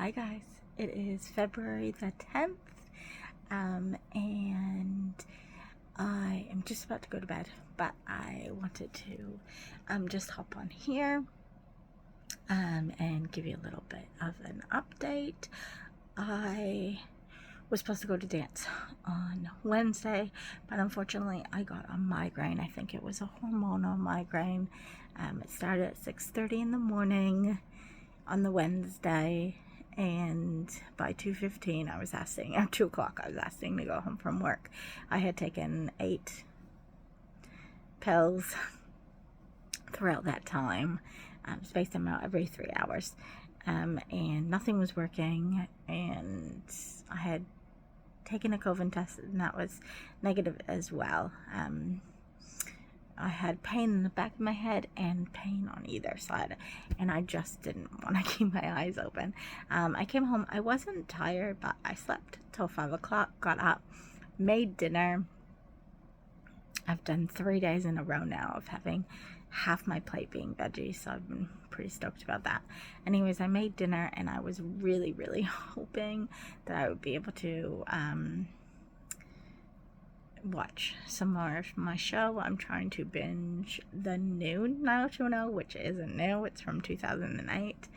Hi guys, it is February the 10th, and I am just about to go to bed, but I wanted to just hop on here and give you a little bit of an update. I was supposed to go to dance on Wednesday, but unfortunately I got a migraine. I think it was a hormonal migraine. It started at 6:30 in the morning on the Wednesday, and by 2:15 I was asking, or 2 o'clock I was asking to go home from work. I had taken 8 pills throughout that time, spaced them out every 3 hours, and nothing was working, and I had taken a COVID test and that was negative as well. I had pain in the back of my head and pain on either side, and I just didn't want to keep my eyes open. I came home. I wasn't tired, but I slept till 5 o'clock, got up, made dinner. I've done 3 days in a row now of having half my plate being veggies, so I've been pretty stoked about that. Anyways, I made dinner, and I was really, really hoping that I would be able to watch some more of my show. I'm trying to binge the new 90210, which isn't new, it's from 2008.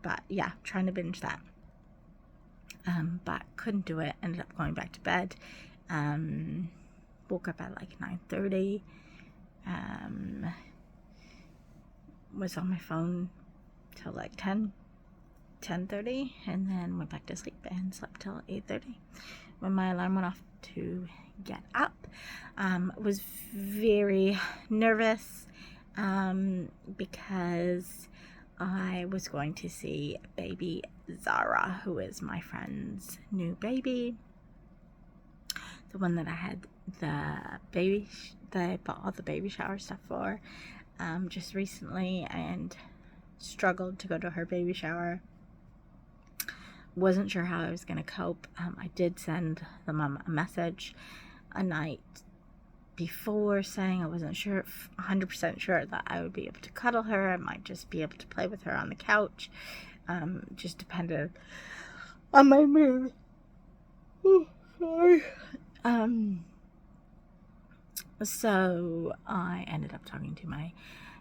But yeah, trying to binge that. But couldn't do it, ended up going back to bed. Woke up at like 9:30. Was on my phone till like 10:30, and then went back to sleep and slept till 8:30 when my alarm went off to get up. Was very nervous because I was going to see baby Zara, who is my friend's new baby, the one that I had that I bought all the baby shower stuff for just recently, and struggled to go to her baby shower. Wasn't sure how I was going to cope. I did send the mom a message a night before saying I wasn't sure, 100% sure that I would be able to cuddle her. I might just be able to play with her on the couch. Just depended on my mood. Oh, sorry. So I ended up talking to my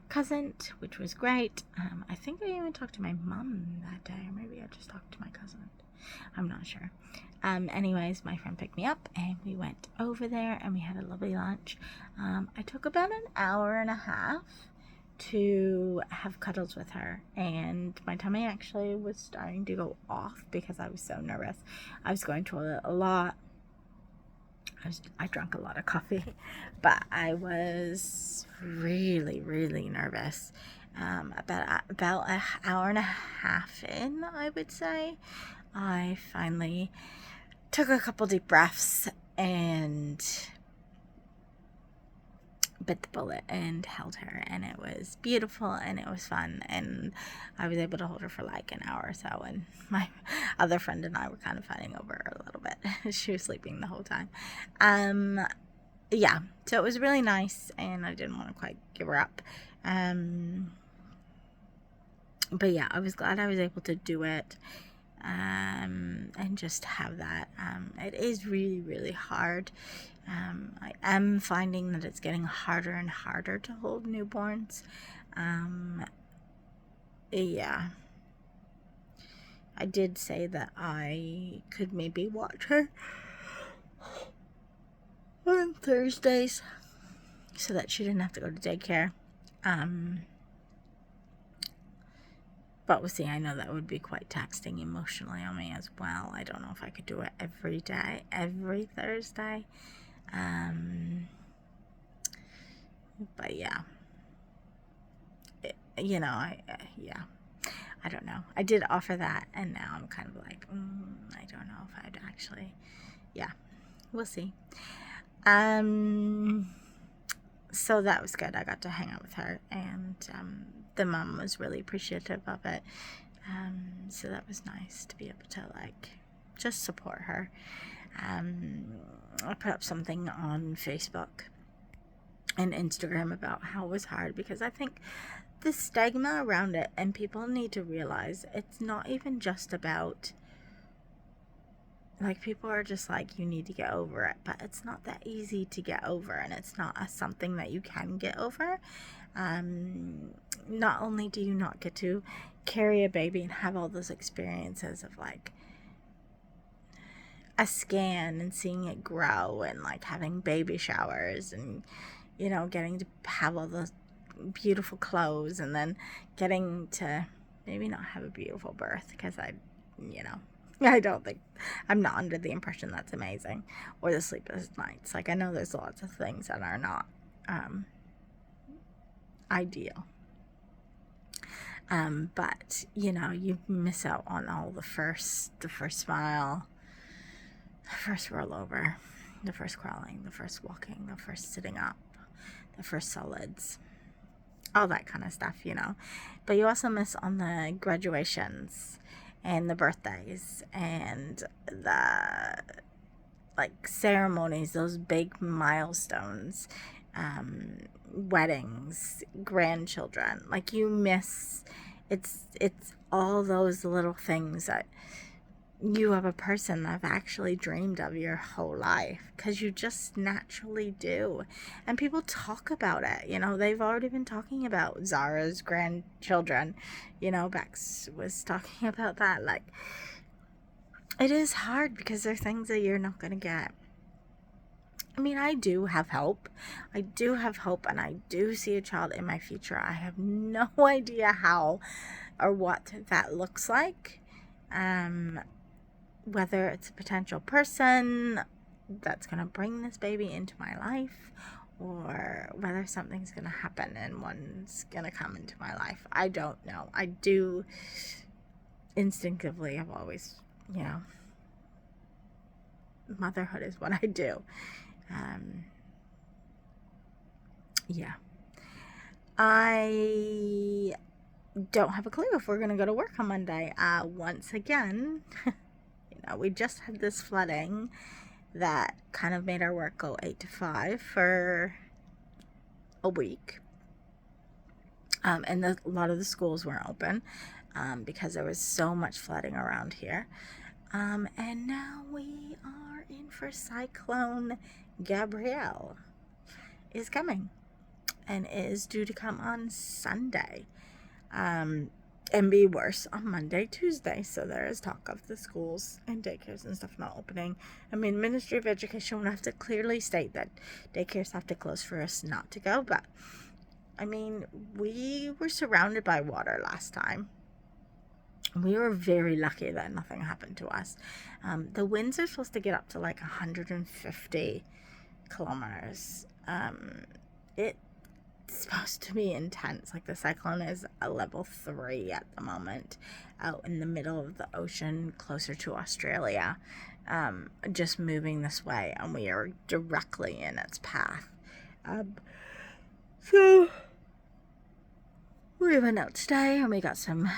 cousin, which was great. I think I even talked to my mom that day, or maybe I just talked to my cousin. I'm not sure. Anyways, my friend picked me up and we went over there and we had a lovely lunch. I took about an hour and a half to have cuddles with her, and my tummy actually was starting to go off because I was so nervous. I was going to a lot. I drank a lot of coffee, but I was really, really nervous. About an hour and a half in, I would say, I finally took a couple deep breaths and bit the bullet and held her, and it was beautiful and it was fun, and I was able to hold her for like an hour or so, and my other friend and I were kind of fighting over her a little bit. She was sleeping the whole time. Yeah, so it was really nice, and I didn't want to quite give her up. But yeah, I was glad I was able to do it, and just have that. It is really, really hard. I am finding that it's getting harder and harder to hold newborns. Yeah. I did say that I could maybe watch her on Thursdays so that she didn't have to go to daycare. But we'll see. I know that would be quite taxing emotionally on me as well. I don't know if I could do it every day, every Thursday. But yeah, yeah, I don't know. I did offer that, and now I'm kind of like, I don't know if I'd actually, yeah, we'll see. So that was good. I got to hang out with her, and the mom was really appreciative of it. So that was nice to be able to just support her. I put up something on Facebook and Instagram about how it was hard, because I think the stigma around it, and people need to realize it's not even just about, like, people are just like, you need to get over it, but it's not that easy to get over, and it's not something that you can get over. Not only do you not get to carry a baby and have all those experiences of like a scan and seeing it grow and like having baby showers and, you know, getting to have all those beautiful clothes, and then getting to maybe not have a beautiful birth, because I don't think, I'm not under the impression that's amazing, or the sleepless nights. Like, I know there's lots of things that are not ideal, but you know, you miss out on all the first smile, the first rollover, the first crawling, the first walking, the first sitting up, the first solids, all that kind of stuff, you know. But you also miss on the graduations and the birthdays and the like ceremonies, those big milestones, weddings, grandchildren. Like, you miss, it's all those little things that you have a person that have actually dreamed of your whole life, because you just naturally do. And people talk about it, you know. They've already been talking about Zara's grandchildren, you know. Bex was talking about that. Like, it is hard because there are things that you're not going to get. I mean, I do have hope. I do have hope, and I do see a child in my future. I have no idea how or what that looks like. Whether it's a potential person that's going to bring this baby into my life, or whether something's going to happen and one's going to come into my life. I don't know. I do instinctively, I've always, you know, motherhood is what I do. Yeah. I don't have a clue if we're going to go to work on Monday. Once again, you know, we just had this flooding that kind of made our work go 8 to 5 for a week. And a lot of the schools weren't open because there was so much flooding around here. And now we are in for cyclone Gabrielle is coming, and is due to come on Sunday. And be worse on Monday, Tuesday. So there is talk of the schools and daycares and stuff not opening. I mean, Ministry of Education will have to clearly state that daycares have to close for us not to go. But, I mean, we were surrounded by water last time. We were very lucky that nothing happened to us. The winds are supposed to get up to like 150 kilometers. It's supposed to be intense. Like, the cyclone is a level 3 at the moment, out in the middle of the ocean, closer to Australia, just moving this way, and we are directly in its path. So we went out today, and we got some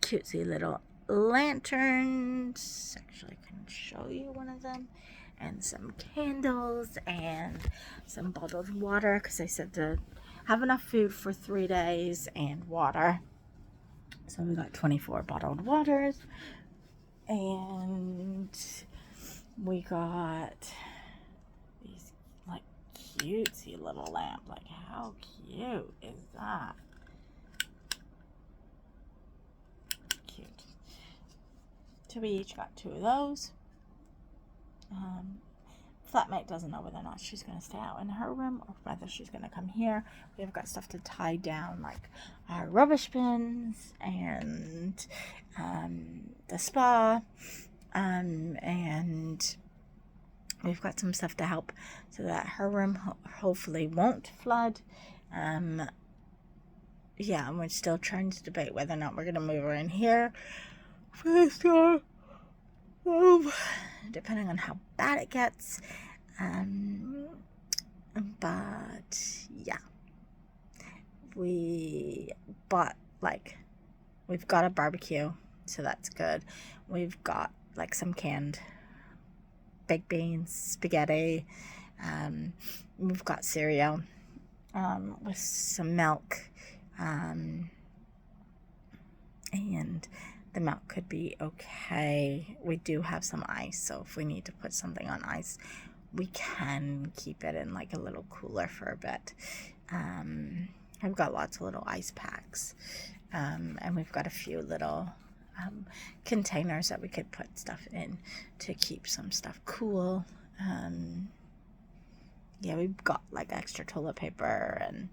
cutesy little lanterns. Actually, I can show you one of them. And some candles and some bottled water, because I said to have enough food for 3 days and water. So we got 24 bottled waters, and we got these like cutesy little lamp. Like, how cute is that? Cute. So we each got 2 of those. Flatmate doesn't know whether or not she's going to stay out in her room or whether she's going to come here. We've got stuff to tie down, like our rubbish bins and the spa, and we've got some stuff to help so that her room hopefully won't flood. Yeah, and we're still trying to debate whether or not we're going to move her in here for the store. Depending on how bad it gets. But yeah, we bought, like, we've got a barbecue, so that's good. We've got like some canned baked beans, spaghetti. We've got cereal with some milk. And the milk could be okay. We do have some ice, so if we need to put something on ice, we can keep it in like a little cooler for a bit. I've got lots of little ice packs, and we've got a few little containers that we could put stuff in to keep some stuff cool. Yeah, we've got like extra toilet paper and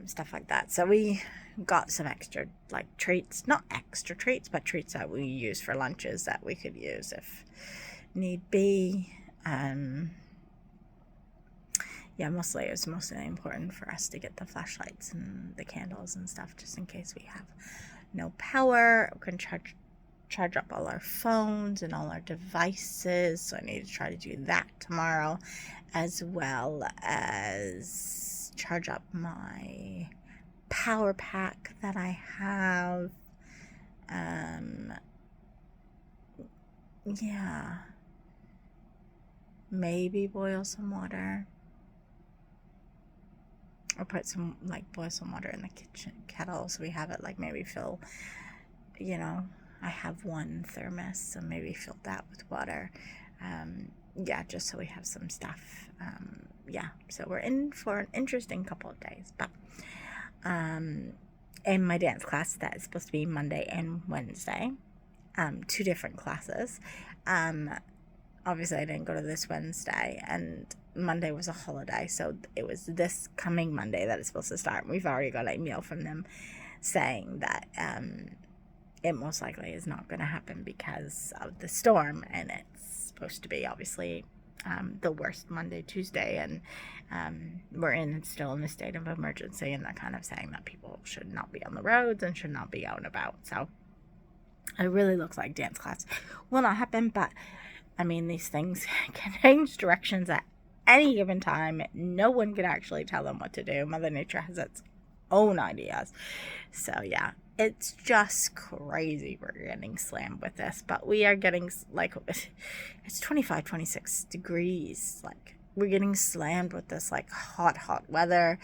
stuff like that. So we got some extra like treats, not extra treats, but treats that we use for lunches that we could use if need be. Yeah, mostly it was mostly important for us to get the flashlights and the candles and stuff, just in case we have no power. We can charge up all our phones and all our devices, so I need to try to do that tomorrow, as well as charge up my power pack that I have. Yeah, maybe boil some water, or put some, like, boil some water in the kitchen kettle so we have it, like, maybe fill, I have one thermos, so maybe fill that with water. Yeah, just so we have some stuff. Yeah, so we're in for an interesting couple of days. But in my dance class, that is supposed to be Monday and Wednesday, 2 different classes. Obviously I didn't go to this Wednesday, and Monday was a holiday, so it was this coming Monday that it's supposed to start. And we've already got an email from them saying that it most likely is not going to happen because of the storm, and it's supposed to be obviously the worst Monday, Tuesday, and we're still in a state of emergency, and they're kind of saying that people should not be on the roads and should not be out and about. So it really looks like dance class will not happen, but I mean, these things can change directions at any given time. No one can actually tell them what to do. Mother Nature has its own ideas. So yeah, it's just crazy we're getting slammed with this. But we are getting, like, it's 25, 26 degrees. Like, we're getting slammed with this, like, hot weather,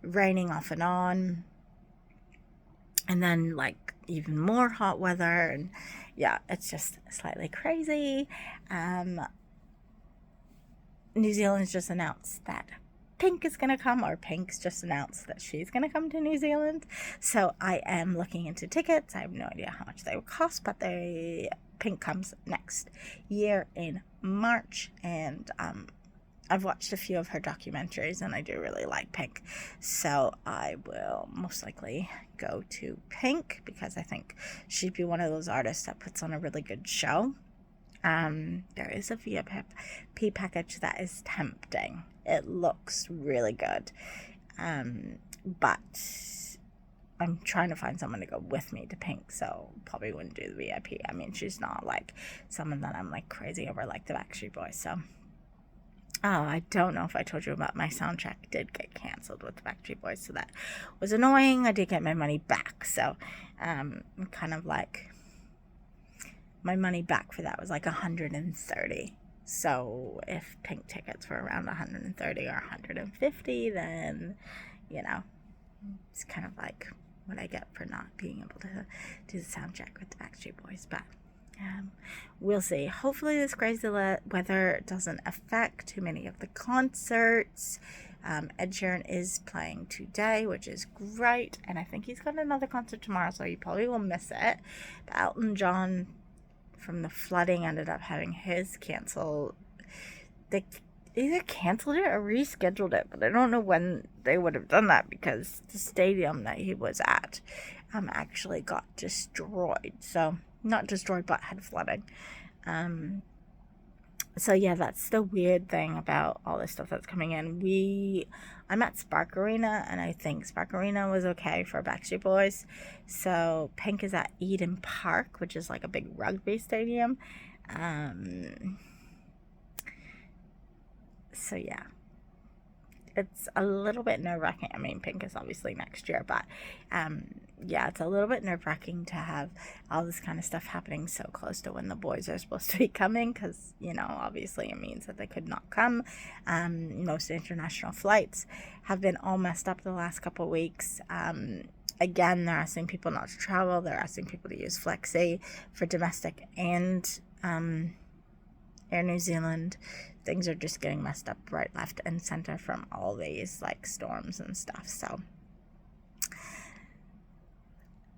raining off and on. And then, like, even more hot weather. And yeah, it's just slightly crazy. New Zealand's just announced that Pink is going to come, or Pink's just announced that she's going to come to New Zealand. So I am looking into tickets. I have no idea how much they will cost, but Pink comes next year in March, and I've watched a few of her documentaries, and I do really like Pink. So I will most likely go to Pink, because I think she'd be one of those artists that puts on a really good show. There is a VIP package that is tempting. It looks really good. But I'm trying to find someone to go with me to Pink, so probably wouldn't do the VIP. I mean, she's not like someone that I'm like crazy over, like the Backstreet Boys. So, I don't know if I told you about my sound check did get canceled with the Backstreet Boys, so that was annoying. I did get my money back, so kind of like my money back for that was like $130. So if Pink tickets were around $130 or $150, then it's kind of like what I get for not being able to do the sound check with the Backstreet Boys. But we'll see. Hopefully this crazy weather doesn't affect too many of the concerts. Ed Sheeran is playing today, which is great, and I think he's got another concert tomorrow, so you probably will miss it. But Elton John, from the flooding, ended up having his canceled. They either canceled it or rescheduled it, but I don't know when they would have done that, because the stadium that he was at actually got destroyed. So, not destroyed, but had flooding. So yeah, that's the weird thing about all this stuff that's coming in. I'm at Spark Arena, and I think Spark Arena was okay for Backstreet Boys. So Pink is at Eden Park, which is like a big rugby stadium. So yeah, it's a little bit nerve-wracking. I mean, pink is obviously next year, but yeah, it's a little bit nerve-wracking to have all this kind of stuff happening so close to when the boys are supposed to be coming, because, you know, obviously it means that they could not come. Most international flights have been all messed up the last couple of weeks. Again, they're asking people not to travel. They're asking people to use Flexi for domestic and Air New Zealand. Things are just getting messed up right, left, and center from all these, like, storms and stuff. So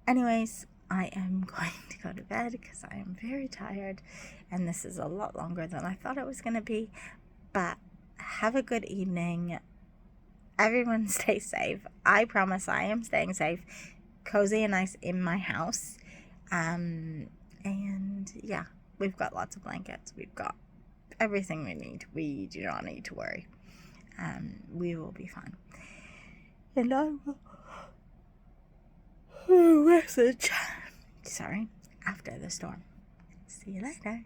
anyways, I am going to go to bed because I am very tired, and this is a lot longer than I thought it was going to be. But have a good evening. Everyone stay safe. I promise I am staying safe, cozy and nice in my house. And yeah, we've got lots of blankets. We've got everything we need. We do not need to worry. We will be fine. And I will message, after the storm. See you later.